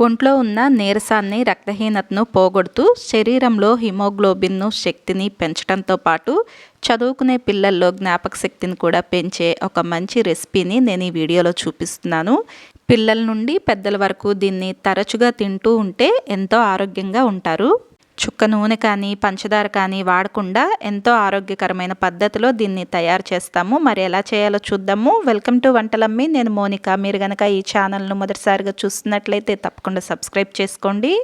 ఒంట్లో ఉన్న నీరసాన్ని, రక్తహీనతను పోగొడుతూ శరీరంలో హిమోగ్లోబిన్ను శక్తిని పెంచడంతో పాటు చదువుకునే పిల్లల్లో జ్ఞాపక శక్తిని కూడా పెంచే ఒక మంచి రెసిపీని నేను ఈ వీడియోలో చూపిస్తున్నాను. పిల్లల నుండి పెద్దల వరకు దీన్ని తరచుగా తింటూ ఉంటే ఎంతో ఆరోగ్యంగా ఉంటారు. చుక్క నూనె కానీ పంచదార కానీ వాడకుండా ఎంతో ఆరోగ్యకరమైన పద్ధతిలో దీన్ని తయారు చేస్తాము. మరి ఎలా చేయాలో చూద్దాము. Welcome to Vantalammi. నేను మోనిక. మీరు కనుక ఈ ఛానల్ను మొదటిసారిగా చూస్తున్నట్లయితే తప్పకుండా సబ్స్క్రైబ్ చేసుకోండి.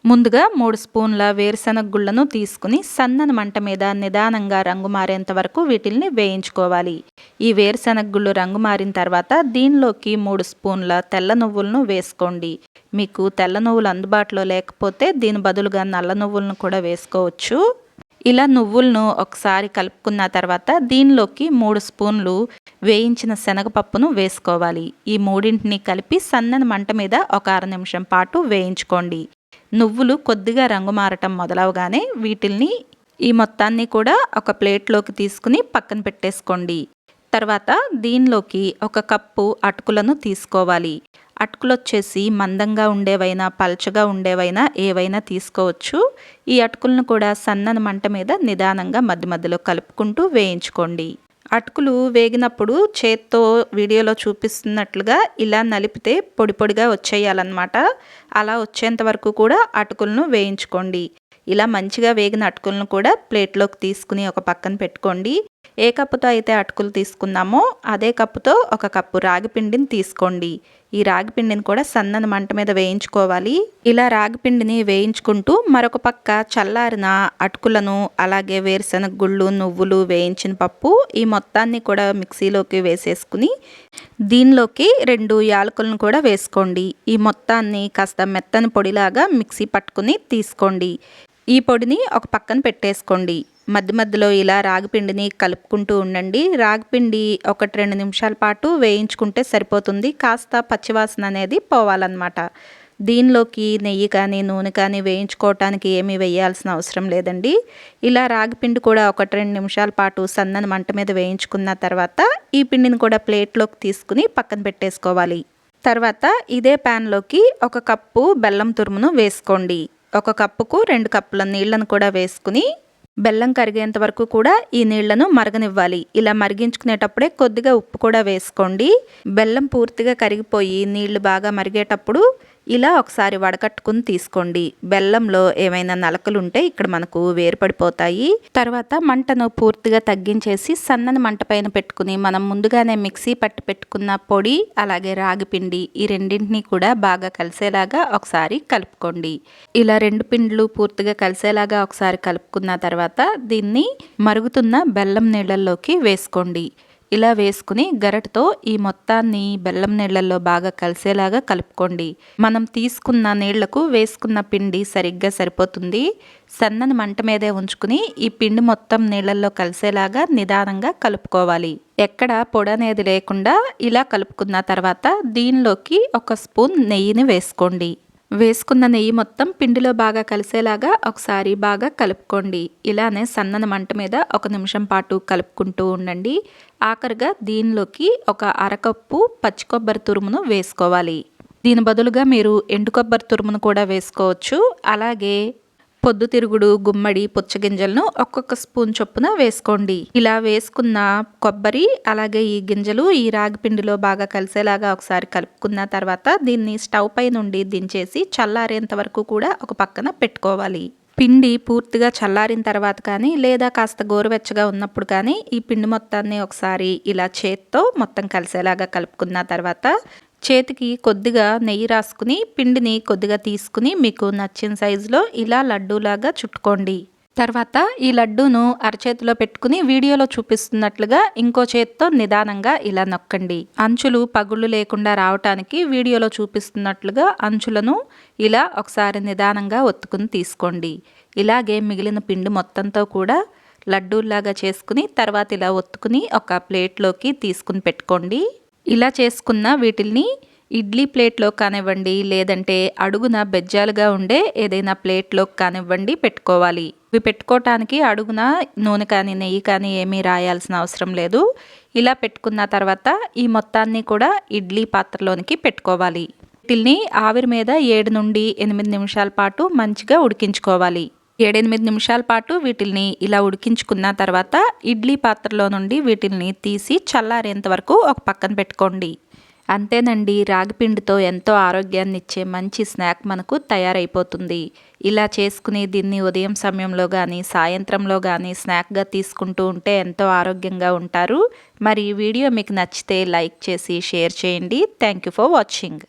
ముందుగా 3 స్పూన్ల వేరుశనగ గుళ్ళను తీసుకుని సన్నని మంట మీద నిదానంగా రంగు మారేంత వరకు వీటిల్ని వేయించుకోవాలి. ఈ వేరుశనగ గుళ్ళు రంగు మారిన తర్వాత దీనిలోకి 3 స్పూన్ల తెల్ల నువ్వులను వేసుకోండి. మీకు తెల్ల నువ్వులు అందుబాటులో లేకపోతే దీని బదులుగా నల్ల నువ్వులను కూడా వేసుకోవచ్చు. ఇలా నువ్వులను ఒకసారి కలుపుకున్న తర్వాత దీనిలోకి 3 స్పూన్లు వేయించిన శనగపప్పును వేసుకోవాలి. ఈ మూడింటిని కలిపి సన్నని మంట మీద ఒక 1/2 నిమిషం పాటు వేయించుకోండి. నువ్వులు కొద్దిగా రంగు మారటం మొదలవగానే వీటిల్ని ఈ మొత్తాన్ని కూడా ఒక ప్లేట్లోకి తీసుకుని పక్కన పెట్టేసుకోండి. తర్వాత దీనిలోకి 1 కప్పు అటుకులను తీసుకోవాలి. అటుకులు వచ్చేసి మందంగా ఉండేవైనా పల్చగా ఉండేవైనా ఏవైనా తీసుకోవచ్చు. ఈ అటుకులను కూడా సన్నని మంట మీద నిదానంగా మధ్య మధ్యలో కలుపుకుంటూ వేయించుకోండి. అటుకులు వేగినప్పుడు చేత్తో వీడియోలో చూపిస్తున్నట్లుగా ఇలా నలిపితే పొడి పొడిగా వచ్చేయాలన్నమాట. అలా వచ్చేంత వరకు కూడా అటుకులను వేయించుకోండి. ఇలా మంచిగా వేగిన అటుకులను కూడా ప్లేట్లోకి తీసుకుని ఒక పక్కన పెట్టుకోండి. ఏ కప్పుతో అయితే అటుకులు తీసుకున్నామో అదే కప్పుతో 1 కప్పు రాగి పిండిని తీసుకోండి. ఈ రాగి పిండిని కూడా సన్నని మంట మీద వేయించుకోవాలి. ఇలా రాగి పిండిని వేయించుకుంటూ మరొక పక్క చల్లారిన అటుకులను అలాగే వేరుశనగ గుళ్ళు, నువ్వులు, వేయించిన పప్పు ఈ మొత్తాన్ని కూడా మిక్సీలోకి వేసేసుకుని దీనిలోకి 2 యాలకులను కూడా వేసుకోండి. ఈ మొత్తాన్ని కాస్త మెత్తని పొడిలాగా మిక్సీ పట్టుకుని తీసుకోండి. ఈ పొడిని ఒక పక్కన పెట్టేసుకోండి. మధ్య మధ్యలో ఇలా రాగిపిండిని కలుపుకుంటూ ఉండండి. రాగిపిండి 1-2 నిమిషాల పాటు వేయించుకుంటే సరిపోతుంది. కాస్త పచ్చివాసన అనేది పోవాలన్నమాట. దీనిలోకి నెయ్యి కానీ నూనె కానీ వేయించుకోవటానికి ఏమీ వేయాల్సిన అవసరం లేదండి. ఇలా రాగిపిండి కూడా 1-2 నిమిషాల పాటు సన్నని మంట మీద వేయించుకున్న తర్వాత ఈ పిండిని కూడా ప్లేట్లోకి తీసుకుని పక్కన పెట్టేసుకోవాలి. తర్వాత ఇదే ప్యాన్లోకి 1 కప్పు బెల్లం తురుమును వేసుకోండి. 1 కప్పుకు 2 కప్పుల నీళ్లను కూడా వేసుకుని బెల్లం కరిగేంత వరకు కూడా ఈ నీళ్లను మరగనివ్వాలి. ఇలా మరిగించుకునేటప్పుడే కొద్దిగా ఉప్పు కూడా వేసుకోండి. బెల్లం పూర్తిగా కరిగిపోయి నీళ్లు బాగా మరిగేటప్పుడు ఇలా ఒకసారి వడకట్టుకుని తీసుకోండి. బెల్లంలో ఏమైనా నలకలు ఉంటే ఇక్కడ మనకు వేరుపడిపోతాయి. తర్వాత మంటను పూర్తిగా తగ్గించేసి సన్నని మంట పైన పెట్టుకుని మనం ముందుగానే మిక్సీ పట్టి పెట్టుకున్న పొడి అలాగే రాగి పిండి ఈ రెండింటినీ కూడా బాగా కలిసేలాగా ఒకసారి కలుపుకోండి. ఇలా 2 పిండిలు పూర్తిగా కలిసేలాగా ఒకసారి కలుపుకున్న తర్వాత దీన్ని మరుగుతున్న బెల్లం నీళ్ళల్లోకి వేసుకోండి. ఇలా వేసుకుని గరిటెతో ఈ మొత్తాన్ని బెల్లం నీళ్ళల్లో బాగా కలిసేలాగా కలుపుకోండి. మనం తీసుకున్న నీళ్లకు వేసుకున్న పిండి సరిగ్గా సరిపోతుంది. సన్నని మంట మీదే ఉంచుకుని ఈ పిండి మొత్తం నీళ్ళల్లో కలిసేలాగా నిదానంగా కలుపుకోవాలి. ఎక్కడ పొడి అనేది లేకుండా ఇలా కలుపుకున్న తర్వాత దీనిలోకి 1 స్పూన్ నెయ్యిని వేసుకోండి. వేసుకున్న నెయ్యి మొత్తం పిండిలో బాగా కలిసేలాగా ఒకసారి బాగా కలుపుకోండి. ఇలానే సన్నని మంట మీద 1 నిమిషం పాటు కలుపుకుంటూ ఉండండి. ఆఖరిగా దీనిలోకి 1/2 కప్పు పచ్చి కొబ్బరి తురుమును వేసుకోవాలి. దీని బదులుగా మీరు ఎండు కొబ్బరి తురుమును కూడా వేసుకోవచ్చు. అలాగే పొద్దుతిరుగుడు, గుమ్మడి, పుచ్చగింజలను ఒక్కొక్క స్పూన్ చొప్పున వేసుకోండి. ఇలా వేసుకున్న కొబ్బరి అలాగే ఈ గింజలు ఈ రాగి పిండిలో బాగా కలిసేలాగా ఒకసారి కలుపుకున్న తర్వాత దీన్ని స్టవ్ పై నుండి దించేసి చల్లారేంత వరకు కూడా ఒక పక్కన పెట్టుకోవాలి. పిండి పూర్తిగా చల్లారిన తర్వాత కానీ లేదా కాస్త గోరువెచ్చగా ఉన్నప్పుడు కానీ ఈ పిండి మొత్తాన్ని ఒకసారి ఇలా చేత్తో మొత్తం కలిసేలాగా కలుపుకున్న తర్వాత చేతికి కొద్దిగా నెయ్యి రాసుకుని పిండిని కొద్దిగా తీసుకుని మీకు నచ్చిన సైజులో ఇలా లడ్డూలాగా చుట్టుకోండి. తర్వాత ఈ లడ్డూను అరచేతిలో పెట్టుకుని వీడియోలో చూపిస్తున్నట్లుగా ఇంకో చేత్తో నిదానంగా ఇలా నొక్కండి. అంచులు పగుళ్ళు లేకుండా రావటానికి వీడియోలో చూపిస్తున్నట్లుగా అంచులను ఇలా ఒకసారి నిదానంగా ఒత్తుకుని తీసుకోండి. ఇలాగే మిగిలిన పిండి మొత్తంతో కూడా లడ్డూలాగా చేసుకుని తర్వాత ఇలా ఒత్తుకుని ఒక ప్లేట్లోకి తీసుకుని పెట్టుకోండి. ఇలా చేసుకున్న వీటిల్ని ఇడ్లీ ప్లేట్లో కానివ్వండి లేదంటే అడుగున బెజ్జాలుగా ఉండే ఏదైనా ప్లేట్లో కానివ్వండి పెట్టుకోవాలి. ఇవి పెట్టుకోవటానికి అడుగున నూనె కానీ నెయ్యి కానీ ఏమీ రాయాల్సిన అవసరం లేదు. ఇలా పెట్టుకున్న తర్వాత ఈ మొత్తాన్ని కూడా ఇడ్లీ పాత్రలోనికి పెట్టుకోవాలి. వీటిల్ని ఆవిరి మీద 7 నుండి 8 నిమిషాల పాటు మంచిగా ఉడికించుకోవాలి. 7-8 నిమిషాల పాటు వీటిల్ని ఇలా ఉడికించుకున్న తర్వాత ఇడ్లీ పాత్రలో నుండి వీటిల్ని తీసి చల్లారేంత వరకు ఒక పక్కన పెట్టుకోండి. అంతేనండి, రాగిపిండితో ఎంతో ఆరోగ్యాన్ని ఇచ్చే మంచి స్నాక్ మనకు తయారైపోతుంది. ఇలా చేసుకుని దీన్ని ఉదయం సమయంలో కానీ సాయంత్రంలో కానీ స్నాక్గా తీసుకుంటూ ఉంటే ఎంతో ఆరోగ్యంగా ఉంటారు. మరి ఈ వీడియో మీకు నచ్చితే లైక్ చేసి షేర్ చేయండి. Thank you for watching.